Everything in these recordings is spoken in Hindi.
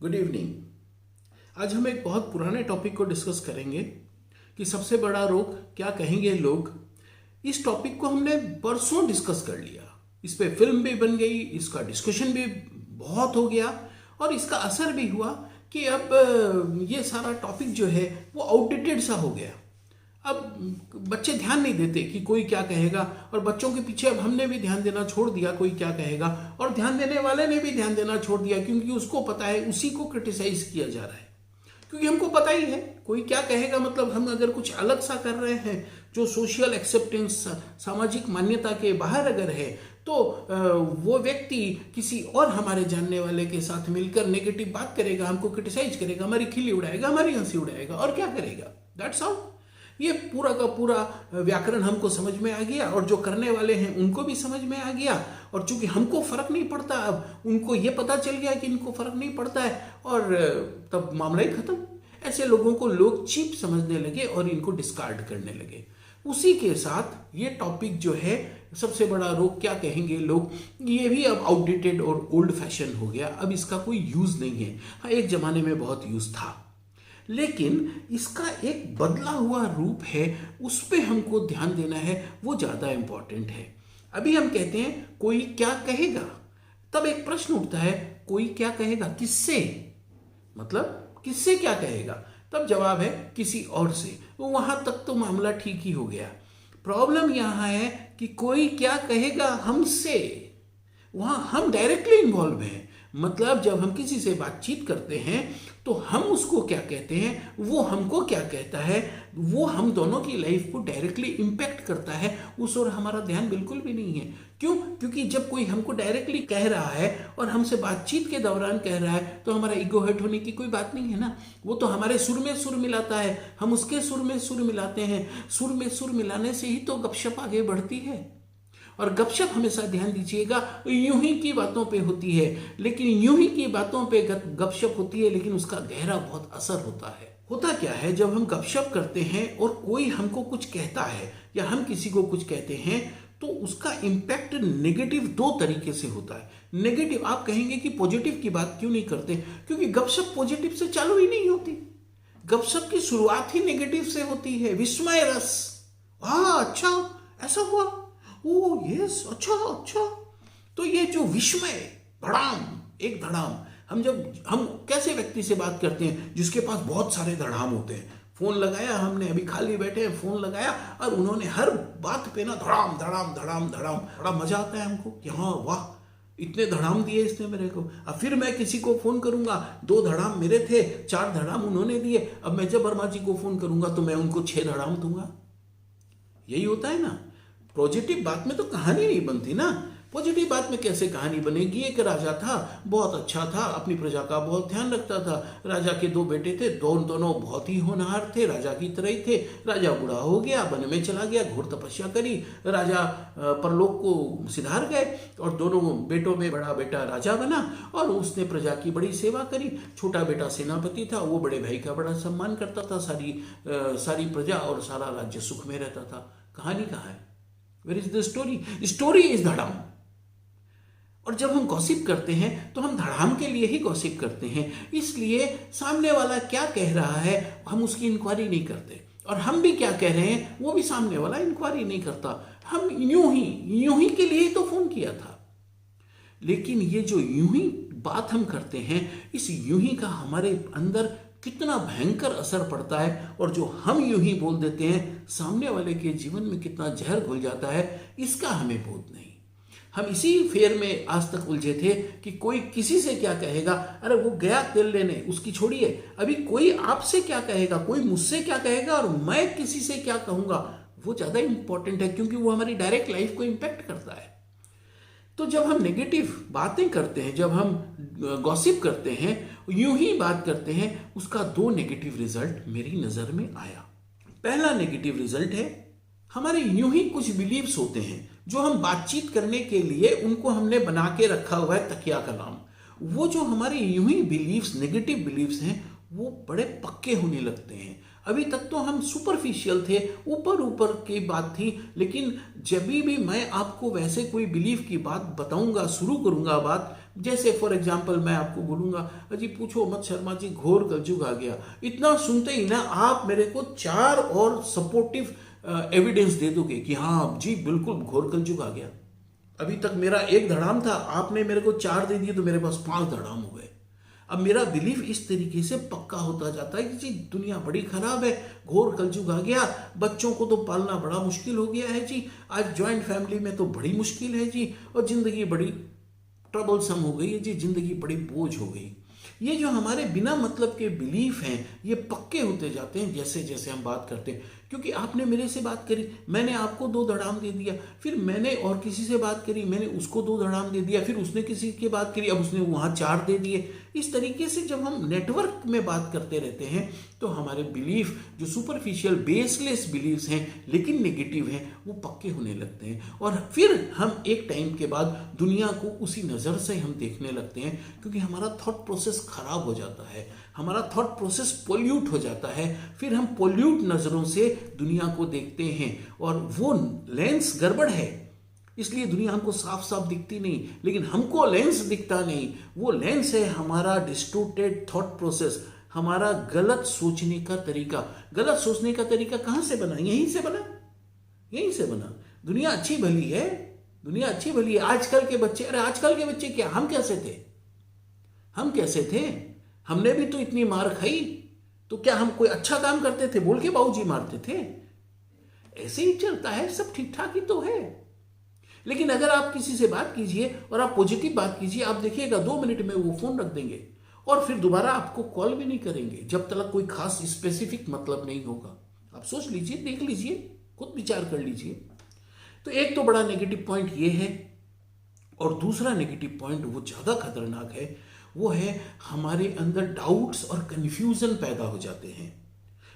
Good evening. आज हम एक बहुत पुराने टॉपिक को डिस्कस करेंगे कि सबसे बड़ा रोग क्या कहेंगे लोग। इस टॉपिक को हमने बरसों डिस्कस कर लिया, इस पे फिल्म भी बन गई, इसका डिस्कशन भी बहुत हो गया और इसका असर भी हुआ कि अब ये सारा टॉपिक जो है वो आउटडेटेड सा हो गया। अब बच्चे ध्यान नहीं देते कि कोई क्या कहेगा, और बच्चों के पीछे अब हमने भी ध्यान देना छोड़ दिया कोई क्या कहेगा, और ध्यान देने वाले ने भी ध्यान देना छोड़ दिया क्योंकि उसको पता है उसी को क्रिटिसाइज किया जा रहा है। क्योंकि हमको पता ही है कोई क्या कहेगा, मतलब हम अगर कुछ अलग सा कर रहे हैं जो सोशल एक्सेप्टेंस, सामाजिक मान्यता के बाहर अगर है, तो वो व्यक्ति किसी और हमारे जानने वाले के साथ मिलकर नेगेटिव बात करेगा, हमको क्रिटिसाइज करेगा, हमारी खिल्ली उड़ाएगा, हमारी हंसी उड़ाएगा, और क्या करेगा। That's all. ये पूरा का पूरा व्याकरण हमको समझ में आ गया और जो करने वाले हैं उनको भी समझ में आ गया, और चूंकि हमको फर्क नहीं पड़ता, अब उनको ये पता चल गया कि इनको फर्क नहीं पड़ता है, और तब मामला ही खत्म। ऐसे लोगों को लोग चीप समझने लगे और इनको डिस्कार्ड करने लगे। उसी के साथ ये टॉपिक जो है सबसे बड़ा रोग क्या कहेंगे लोग, ये भी अब आउटडेटेड और ओल्ड फैशन हो गया। अब इसका कोई यूज नहीं है। हाँ, एक जमाने में बहुत यूज था, लेकिन इसका एक बदला हुआ रूप है, उस पे हमको ध्यान देना है, वो ज़्यादा इंपॉर्टेंट है। अभी हम कहते हैं कोई क्या कहेगा, तब एक प्रश्न उठता है कोई क्या कहेगा किससे, मतलब किससे क्या कहेगा, तब जवाब है किसी और से। तो वहां तक तो मामला ठीक ही हो गया। प्रॉब्लम यहां है कि कोई क्या कहेगा हमसे, वहां हम डायरेक्टली इन्वॉल्व हैं। मतलब जब हम किसी से बातचीत करते हैं तो हम उसको क्या कहते हैं, वो हमको क्या कहता है, वो हम दोनों की लाइफ को डायरेक्टली इम्पैक्ट करता है। उस ओर हमारा ध्यान बिल्कुल भी नहीं है। क्यों? क्योंकि जब कोई हमको डायरेक्टली कह रहा है और हमसे बातचीत के दौरान कह रहा है, तो हमारा ईगो हर्ट होने की कोई बात नहीं है ना। वो तो हमारे सुर में सुर मिलाता है, हम उसके सुर में सुर मिलाते हैं। सुर में सुर मिलाने से ही तो गपशप आगे बढ़ती है। और गपशप हमेशा ध्यान दीजिएगा यूं ही की बातों पे होती है, लेकिन यूं ही की बातों पे गपशप होती है, लेकिन उसका गहरा बहुत असर होता है। होता क्या है, जब हम गपशप करते हैं और कोई हमको कुछ कहता है या हम किसी को कुछ कहते हैं, तो उसका इम्पैक्ट नेगेटिव दो तरीके से होता है। नेगेटिव, आप कहेंगे कि पॉजिटिव की बात क्यों नहीं करते, क्योंकि गपशप पॉजिटिव से चालू ही नहीं होती। गपशप की शुरुआत ही नेगेटिव से होती है। विस्मय रस, हाँ अच्छा ऐसा हुआ, ओ यस अच्छा अच्छा। तो ये जो विस्मय, धड़ाम, एक धड़ाम, हम कैसे व्यक्ति से बात करते हैं जिसके पास बहुत सारे धड़ाम होते हैं। फोन लगाया हमने, अभी खाली बैठे हैं, फोन लगाया और उन्होंने हर बात पे ना धड़ाम धड़ाम धड़ाम धड़ाम, बड़ा मजा आता है हमको कि हाँ वाह, इतने धड़ाम दिए इसने मेरे को। अब फिर मैं किसी को फोन करूंगा, 2 धड़ाम मेरे थे, 4 धड़ाम उन्होंने दिए। अब मैं जब वर्मा जी को फोन करूंगा तो मैं उनको 6 धड़ाम दूंगा। यही होता है ना। पॉजिटिव बात में तो कहानी नहीं बनती ना। पॉजिटिव बात में कैसे कहानी बनेगी। एक राजा था, बहुत अच्छा था, अपनी प्रजा का बहुत ध्यान रखता था। राजा के 2 बेटे थे, दोनों बहुत ही होनहार थे, राजा की तरह ही थे। राजा बूढ़ा हो गया, वन में चला गया, घोर तपस्या करी, राजा परलोक को सिधार गए, और दोनों बेटों में बड़ा बेटा राजा बना और उसने प्रजा की बड़ी सेवा करी। छोटा बेटा सेनापति था, वो बड़े भाई का बड़ा सम्मान करता था। सारी प्रजा और सारा राज्य सुख में रहता था। कहानी कहाँ है? Where is the story? Story is धड़ाम। और जब हम गॉसिप करते हैं तो हम धड़ाम के लिए ही गॉसिप करते हैं, इसलिए सामने वाला क्या कह रहा है हम उसकी इंक्वायरी नहीं करते, और हम भी क्या कह रहे हैं वो भी सामने वाला इंक्वायरी नहीं करता। हम यूं ही के लिए ही तो फोन किया था। लेकिन ये जो यूं ही बात हम करते हैं, इस यूं ही का हमारे अंदर कितना भयंकर असर पड़ता है, और जो हम यूं ही बोल देते हैं सामने वाले के जीवन में कितना जहर घुल जाता है, इसका हमें बोध नहीं। हम इसी फेर में आज तक उलझे थे कि कोई किसी से क्या कहेगा। अरे वो गया तेल लेने, उसकी छोड़िए, अभी कोई आपसे क्या कहेगा, कोई मुझसे क्या कहेगा, और मैं किसी से क्या कहूंगा, वो ज्यादा इंपॉर्टेंट है, क्योंकि वो हमारी डायरेक्ट लाइफ को इंपैक्ट करता है। तो जब हम नेगेटिव बातें करते हैं, जब हम गॉसिप करते हैं, यूं ही बात करते हैं, उसका 2 नेगेटिव रिजल्ट मेरी नजर में आया। पहला नेगेटिव रिजल्ट है, हमारे यूं ही कुछ बिलीव्स होते हैं जो हम बातचीत करने के लिए उनको हमने बना के रखा हुआ है तकिया का नाम। वो जो हमारे यूं ही बिलीव्स, नेगेटिव बिलीव्स हैं, वो बड़े पक्के होने लगते हैं। अभी तक तो हम सुपरफिशियल थे, ऊपर ऊपर की बात थी, लेकिन जब भी मैं आपको वैसे कोई बिलीफ की बात बताऊंगा, शुरू करूंगा बात, जैसे फॉर एग्जाम्पल मैं आपको बोलूंगा अजी पूछो मत शर्मा जी, घोर कलयुग आ गया, इतना सुनते ही ना आप मेरे को 4 और सपोर्टिव एविडेंस दे दोगे कि हाँ जी बिल्कुल घोर कलयुग आ गया। अभी तक मेरा एक धड़ाम था, आपने मेरे को 4 दे दिए तो मेरे पास 5 धड़ाम हो गए। अब मेरा बिलीफ इस तरीके से पक्का होता जाता है कि जी दुनिया बड़ी खराब है, घोर कलयुग आ गया, बच्चों को तो पालना बड़ा मुश्किल हो गया है जी, आज ज्वाइंट फैमिली में तो बड़ी मुश्किल है जी, और जिंदगी बड़ी ट्रबलसम हो गई है जी, जिंदगी बड़ी बोझ हो गई। ये जो हमारे बिना मतलब के बिलीफ हैं ये पक्के होते जाते हैं जैसे जैसे हम बात करते हैं। क्योंकि आपने मेरे से बात करी, मैंने आपको 2 धड़ाम दे दिया, फिर मैंने और किसी से बात करी, मैंने उसको 2 धड़ाम दे दिया, फिर उसने किसी की बात करी, अब उसने वहाँ 4 दे दिए। इस तरीके से जब हम नेटवर्क में बात करते रहते हैं तो हमारे बिलीफ जो सुपरफिशियल बेसलेस बिलीव्स हैं लेकिन नेगेटिव हैं वो पक्के होने लगते हैं, और फिर हम एक टाइम के बाद दुनिया को उसी नज़र से हम देखने लगते हैं, क्योंकि हमारा थॉट प्रोसेस खराब हो जाता है, हमारा थॉट प्रोसेस पोल्यूट हो जाता है, फिर हम पोल्यूट नज़रों से दुनिया को देखते हैं और वो लेंस गड़बड़ है, इसलिए दुनिया हमको साफ साफ दिखती नहीं, लेकिन हमको लेंस दिखता नहीं। वो लेंस है हमारा डिस्टोर्टेड थॉट प्रोसेस, हमारा गलत सोचने का तरीका। गलत सोचने का तरीका कहाँ से बना? यहीं से बना, यहीं से बना। दुनिया अच्छी भली है, दुनिया अच्छी भली है। आजकल के बच्चे, अरे आजकल के बच्चे क्या, हम कैसे थे? हम कैसे थे? हमने भी तो इतनी मार खाई, तो क्या हम कोई अच्छा काम करते थे बोल के बाबूजी मारते थे? ऐसे ही चलता है, सब ठीक ठाक ही तो है। लेकिन अगर आप किसी से बात कीजिए और आप पॉजिटिव बात कीजिए, आप देखिएगा 2 मिनट में वो फोन रख देंगे और फिर दोबारा आपको कॉल भी नहीं करेंगे जब तक कोई खास स्पेसिफिक मतलब नहीं होगा। आप सोच लीजिए, देख लीजिए, खुद विचार कर लीजिए। तो एक तो बड़ा नेगेटिव पॉइंट ये है, और दूसरा नेगेटिव पॉइंट वो ज्यादा खतरनाक है, वो है हमारे अंदर डाउट्स और कंफ्यूजन पैदा हो जाते हैं।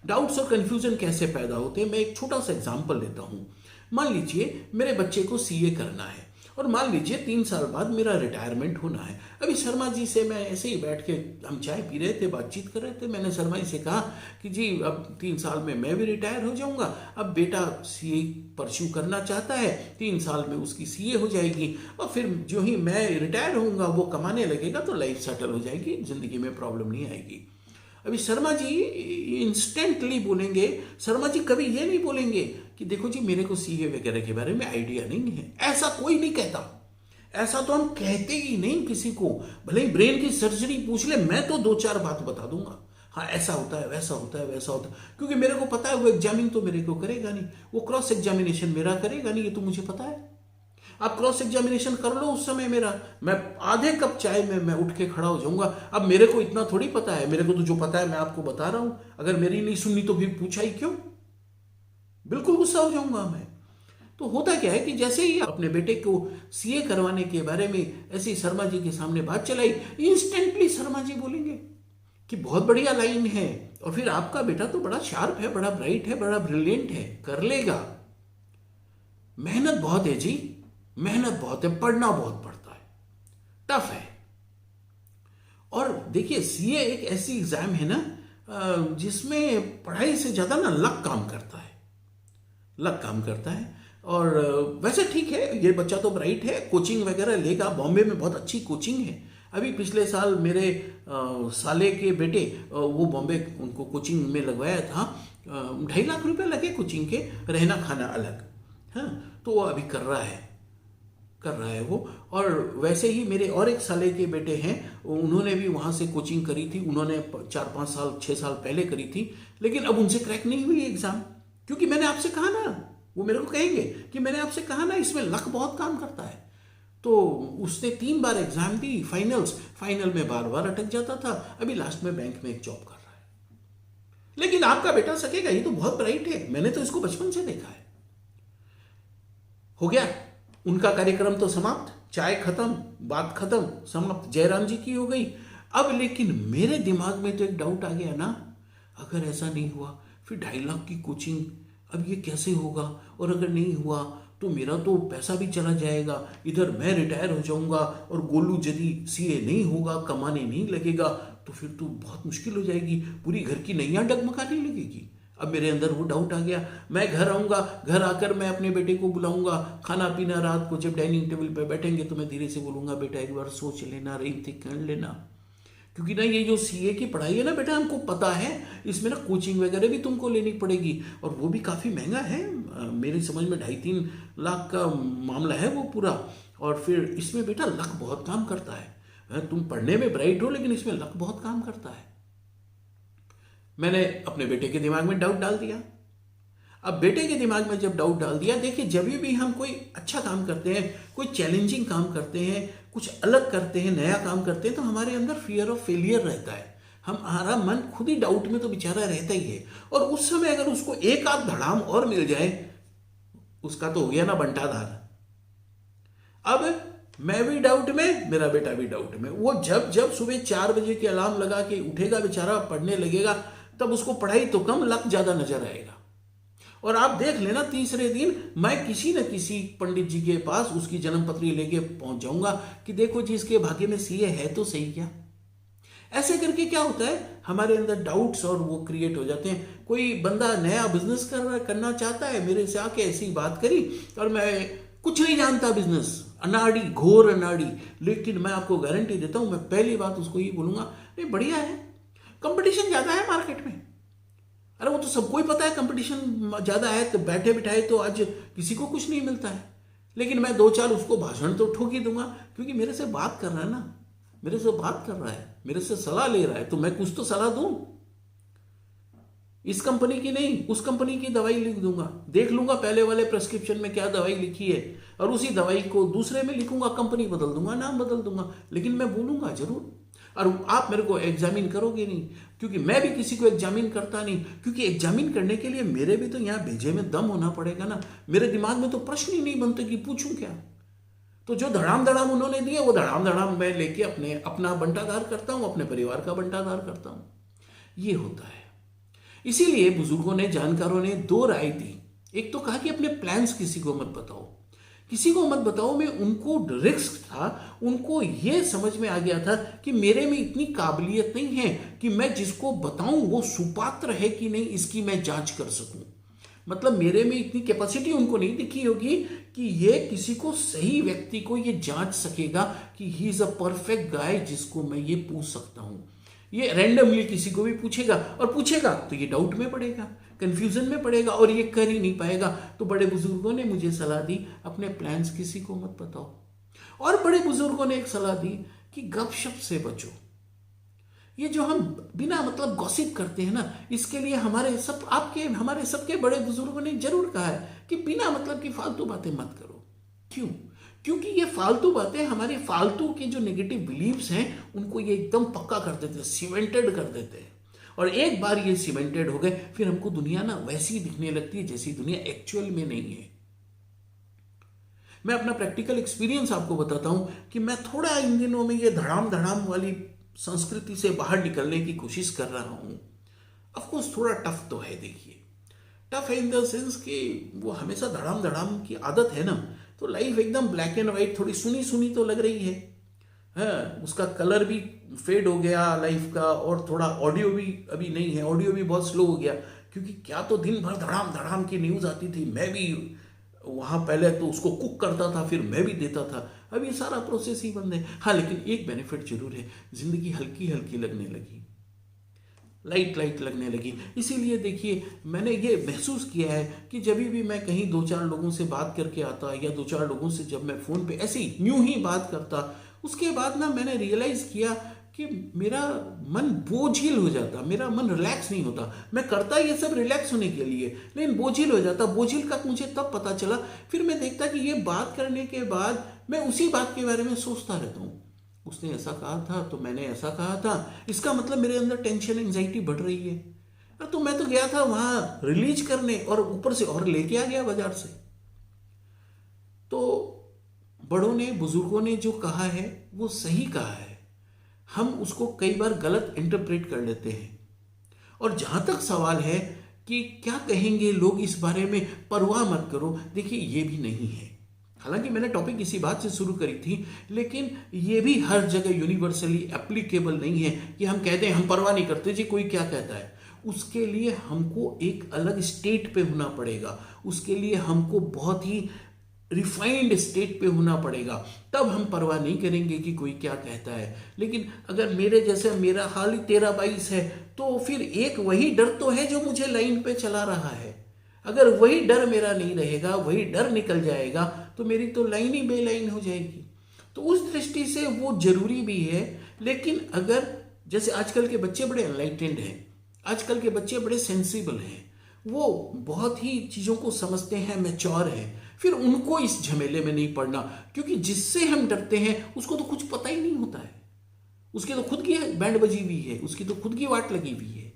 डाउट्स और कंफ्यूजन कैसे पैदा होते हैं, मैं एक छोटा सा एग्जांपल लेता हूं। मान लीजिए मेरे बच्चे को सीए करना है और मान लीजिए 3 साल बाद मेरा रिटायरमेंट होना है। अभी शर्मा जी से मैं ऐसे ही बैठ के, हम चाय पी रहे थे, बातचीत कर रहे थे, मैंने शर्मा जी से कहा कि जी अब 3 साल में मैं भी रिटायर हो जाऊंगा, अब बेटा सीए परस्यू करना चाहता है, 3 साल में उसकी सीए हो जाएगी, और फिर जो ही मैं रिटायर होऊंगा वो कमाने लगेगा तो लाइफ सेटल हो जाएगी, जिंदगी में प्रॉब्लम नहीं आएगी। अभी शर्मा जी इंस्टेंटली बोलेंगे, शर्मा जी कभी ये नहीं बोलेंगे कि देखो जी मेरे को सीए वगैरह के बारे में आइडिया नहीं है। ऐसा कोई नहीं कहता, ऐसा तो हम कहते ही नहीं किसी को। भले ही ब्रेन की सर्जरी पूछ ले, मैं तो 2-4 बात बता दूंगा, हाँ ऐसा होता है, वैसा होता है, वैसा होता है, क्योंकि मेरे को पता है वो एग्जामिन तो मेरे को करेगा नहीं, वो क्रॉस एग्जामिनेशन मेरा करेगा नहीं, ये तो मुझे पता है। आप क्रॉस एग्जामिनेशन कर लो उस समय मेरा, मैं आधे कप चाय में मैं उठ के खड़ा हो जाऊंगा। अब मेरे को इतना थोड़ी पता है, मेरे को तो जो पता है मैं आपको बता रहा हूं, अगर मेरी नहीं सुननी तो फिर पूछा ही क्यों? बिल्कुल गुस्सा हो जाऊंगा मैं। तो होता क्या है कि जैसे ही अपने बेटे को सीए करवाने के बारे में ऐसी शर्मा जी के सामने बात चलाई, इंस्टेंटली शर्मा जी बोलेंगे कि बहुत बढ़िया लाइन है, और फिर आपका बेटा तो बड़ा शार्प है, बड़ा ब्राइट है, बड़ा ब्रिलियंट है, कर लेगा। मेहनत बहुत है जी, मेहनत बहुत है, पढ़ना बहुत पड़ता है, टफ है। और देखिए सीए एक ऐसी एग्जाम है ना जिसमें पढ़ाई से ज्यादा ना लक काम करता है, लक काम करता है। और वैसे ठीक है, ये बच्चा तो ब्राइट है, कोचिंग वगैरह लेगा, बॉम्बे में बहुत अच्छी कोचिंग है। अभी पिछले साल मेरे साले के बेटे वो बॉम्बे उनको कोचिंग में लगवाया था, 2.5 लाख रुपए लगे कोचिंग के, रहना खाना अलग। हाँ, तो वो अभी कर रहा है वो। और वैसे ही मेरे और एक साले के बेटे हैं, उन्होंने भी वहाँ से कोचिंग करी थी, उन्होंने 4-5 साल 6 साल पहले करी थी, लेकिन अब उनसे क्रैक नहीं हुई एग्जाम। क्योंकि मैंने आपसे कहा ना, वो मेरे को कहेंगे कि मैंने आपसे कहा ना इसमें लक बहुत काम करता है। तो उसने 3 बार एग्जाम दी, फाइनल में बार बार अटक जाता था, अभी लास्ट में बैंक में एक जॉब कर रहा है। लेकिन आपका बेटा सकेगा, ये तो बहुत ब्राइट है, मैंने तो इसको बचपन से देखा है। हो गया उनका कार्यक्रम तो समाप्त, चाय खत्म, बात खत्म, समाप्त, जयराम जी की हो गई। अब लेकिन मेरे दिमाग में तो एक डाउट आ गया ना, अगर ऐसा नहीं हुआ फिर 2.5 लाख की कोचिंग, अब ये कैसे होगा? और अगर नहीं हुआ तो मेरा तो पैसा भी चला जाएगा, इधर मैं रिटायर हो जाऊंगा, और गोलू यदि सीए नहीं होगा, कमाने नहीं लगेगा, तो फिर तो बहुत मुश्किल हो जाएगी, पूरी घर की नैया डगमगाने लगेगी। अब मेरे अंदर वो डाउट आ गया। मैं घर आऊँगा, घर आकर मैं अपने बेटे को बुलाऊंगा, खाना पीना रात को जब डाइनिंग टेबल पे बैठेंगे तो मैं धीरे से बोलूँगा, बेटा एक बार सोच लेना, रीथिंक कर लेना, क्योंकि ना ये जो सीए की पढ़ाई है ना बेटा, हमको पता है इसमें ना कोचिंग वगैरह भी तुमको लेनी पड़ेगी, और वो भी काफ़ी महंगा है। मेरी समझ में 2.5-3 लाख का मामला है वो पूरा। और फिर इसमें बेटा लक बहुत काम करता है। तुम पढ़ने में ब्राइट हो लेकिन इसमें लक बहुत काम करता है। मैंने अपने बेटे के दिमाग में डाउट डाल दिया। अब बेटे के दिमाग में जब डाउट डाल दिया, देखिए जब भी हम कोई अच्छा काम करते हैं, कोई चैलेंजिंग काम करते हैं, कुछ अलग करते हैं, नया काम करते हैं, तो हमारे अंदर फियर ऑफ फेलियर रहता है। हमारा मन खुद ही डाउट में तो बेचारा रहता ही है। और उस समय अगर उसको एक आध धड़ाम और मिल जाए, उसका तो हो गया ना बंटाधार। अब मैं भी डाउट में, मेरा बेटा भी डाउट में। वो जब जब सुबह 4 बजे के अलार्म लगा के उठेगा बेचारा, पढ़ने लगेगा, तब उसको पढ़ाई तो कम, लक ज्यादा नजर आएगा। और आप देख लेना, तीसरे दिन मैं किसी न किसी पंडित जी के पास उसकी जन्मपत्री लेके पहुंच जाऊंगा कि देखो जी इसके भाग्य में सीए है तो सही क्या। ऐसे करके क्या होता है, हमारे अंदर डाउट्स और वो क्रिएट हो जाते हैं। कोई बंदा नया बिजनेस करना चाहता है, मेरे से आके ऐसी बात करी, और मैं कुछ नहीं जानता बिजनेस, अनाड़ी, घोर अनाड़ी, लेकिन मैं आपको गारंटी देता हूं, मैं पहली बात उसको ये बोलूंगा, ये बढ़िया है, कंपटीशन ज्यादा है मार्केट में। अरे वो तो सबको ही पता है कंपटीशन ज्यादा है, तो बैठे बिठाए तो आज किसी को कुछ नहीं मिलता है। लेकिन मैं 2-4 उसको भाषण तो ठोक ही दूंगा, क्योंकि मेरे से बात कर रहा है ना, मेरे से बात कर रहा है, मेरे से सलाह ले रहा है, तो मैं कुछ तो सलाह दूं। इस कंपनी की नहीं, उस कंपनी की दवाई लिख दूंगा, देख लूंगा पहले वाले प्रेस्क्रिप्शन में क्या दवाई लिखी है, और उसी दवाई को दूसरे में लिखूंगा, कंपनी बदल दूंगा, नाम बदल दूंगा, लेकिन मैं बोलूंगा जरूर। और आप मेरे को एग्जामिन करोगे नहीं, क्योंकि मैं भी किसी को एग्जामिन करता नहीं, क्योंकि एग्जामिन करने के लिए मेरे भी तो यहाँ भेजे में दम होना पड़ेगा ना। मेरे दिमाग में तो प्रश्न ही नहीं बनते कि पूछूं क्या। तो जो धड़ाम धड़ाम उन्होंने दिए, वो धड़ाम धड़ाम मैं लेके अपना बंटाधार करता हूं, अपने परिवार का बंटाधार करता हूं। ये होता है। इसीलिए बुजुर्गों ने, जानकारों ने 2 राय दी। एक तो कहा कि अपने प्लान्स किसी को मत बताओ, किसी को मत बताओ में उनको रिस्क था, उनको यह समझ में आ गया था कि मेरे में इतनी काबिलियत नहीं है कि मैं जिसको बताऊं वो सुपात्र है कि नहीं इसकी मैं जांच कर सकूं। मतलब मेरे में इतनी कैपेसिटी उनको नहीं दिखी होगी कि ये किसी को, सही व्यक्ति को ये जांच सकेगा कि he is a perfect guy जिसको मैं ये पूछ सकता हूं। ये रैंडमली किसी को भी पूछेगा, और पूछेगा तो ये डाउट में पड़ेगा, कंफ्यूजन में पड़ेगा, और ये कर ही नहीं पाएगा। तो बड़े बुजुर्गों ने मुझे सलाह दी, अपने प्लान्स किसी को मत बताओ। और बड़े बुजुर्गों ने एक सलाह दी कि गपशप से बचो। ये जो हम बिना मतलब गॉसिप करते हैं ना, इसके लिए हमारे सबके बड़े बुजुर्गों ने जरूर कहा है कि बिना मतलब की फालतू बातें मत करो। क्यों? क्योंकि ये फालतू बातें हमारे फालतू के जो नेगेटिव बिलीव्स हैं उनको ये एकदम पक्का कर देते हैं, सीमेंटेड कर देते हैं। और एक बार ये सीमेंटेड हो गए, फिर हमको दुनिया ना वैसी दिखने लगती है जैसी दुनिया एक्चुअल में नहीं है। मैं अपना प्रैक्टिकल एक्सपीरियंस आपको बताता हूं कि मैं थोड़ा इन दिनों में ये धड़ाम धड़ाम वाली संस्कृति से बाहर निकलने की कोशिश कर रहा हूं। ऑफकोर्स थोड़ा टफ तो है, देखिए टफ है इन द सेंस कि वो हमेशा धड़ाम धड़ाम की आदत है ना, तो लाइफ एकदम ब्लैक एंड व्हाइट, थोड़ी सुनी सुनी तो लग रही है। हाँ, उसका कलर भी फेड हो गया लाइफ का, और थोड़ा ऑडियो भी अभी नहीं है, ऑडियो भी बहुत स्लो हो गया, क्योंकि क्या तो दिन भर धड़ाम धड़ाम की न्यूज आती थी। मैं भी वहां पहले तो उसको कुक करता था, फिर मैं भी देता था। अब ये सारा प्रोसेस ही बंद है। हाँ, लेकिन एक बेनिफिट जरूर है, जिंदगी हल्की हल्की लगने लगी, लाइट लाइट लगने लगी। इसीलिए देखिए मैंने ये महसूस किया है कि जब भी मैं कहीं 2-4 लोगों से बात करके आता, या 2-4 लोगों से जब मैं फोन पे ऐसी न्यू ही बात करता, उसके बाद ना मैंने रियलाइज किया कि मेरा मन बोझिल हो जाता, मेरा मन रिलैक्स नहीं होता। मैं करता ये सब रिलैक्स होने के लिए, लेकिन बोझिल हो जाता। बोझिल का मुझे तब पता चला, फिर मैं देखता कि ये बात करने के बाद मैं उसी बात के बारे में सोचता रहता हूँ। उसने ऐसा कहा था तो मैंने ऐसा कहा था, इसका मतलब मेरे अंदर टेंशन एंजाइटी बढ़ रही है। तो मैं तो गया था वहां रिलीज करने, और ऊपर से और लेके आ गया बाजार से। तो बड़ों ने, बुजुर्गों ने जो कहा है वो सही कहा है, हम उसको कई बार गलत इंटरप्रेट कर लेते हैं। और जहां तक सवाल है कि क्या कहेंगे लोग इस बारे में, परवाह मत करो। देखिए ये भी नहीं है, हालांकि मैंने टॉपिक इसी बात से शुरू करी थी, लेकिन ये भी हर जगह यूनिवर्सली एप्लीकेबल नहीं है कि हम कहते हैं हम परवाह नहीं करते जी कोई क्या कहता है। उसके लिए हमको एक अलग स्टेट पे होना पड़ेगा, उसके लिए हमको बहुत ही रिफाइंड स्टेट पे होना पड़ेगा, तब हम परवाह नहीं करेंगे कि कोई क्या कहता है। लेकिन अगर मेरे जैसे मेरा हाल ही 13-22 है, तो फिर एक वही डर तो है जो मुझे लाइन पे चला रहा है। अगर वही डर मेरा नहीं रहेगा, वही डर निकल जाएगा, तो मेरी तो लाइन ही बेलाइन हो जाएगी। तो उस दृष्टि से वो जरूरी भी है। लेकिन अगर जैसे आजकल के बच्चे बड़े एनलाइटेंड हैं, आजकल के बच्चे बड़े सेंसिबल हैं, वो बहुत ही चीज़ों को समझते हैं, मैच्योर हैं, फिर उनको इस झमेले में नहीं पड़ना, क्योंकि जिससे हम डरते हैं उसको तो कुछ पता ही नहीं होता है, उसकी तो खुद की बैंड बजी हुई है, उसकी तो खुद की वाट लगी हुई है,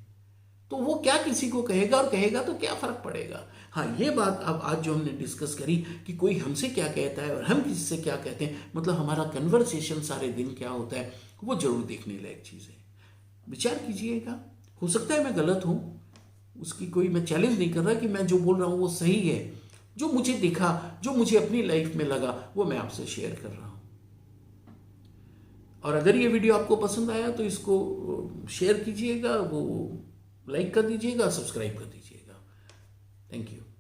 तो वो क्या किसी को कहेगा, और कहेगा तो क्या फर्क पड़ेगा। हाँ, ये बात अब आज जो हमने डिस्कस करी कि कोई हमसे क्या कहता है और हम किसी से क्या कहते हैं, मतलब हमारा कन्वर्सेशन सारे दिन क्या होता है, वो जरूर देखने लायक चीज़ है। विचार कीजिएगा, हो सकता है मैं गलत हूं, उसकी कोई मैं चैलेंज नहीं कर रहा कि मैं जो बोल रहा हूं वो सही है। जो मुझे दिखा, जो मुझे अपनी लाइफ में लगा, वो मैं आपसे शेयर कर रहा हूं। और अगर ये वीडियो आपको पसंद आया तो इसको शेयर कीजिएगा, वो लाइक कर दीजिएगा, सब्सक्राइब कर दीजिएगा। Thank you.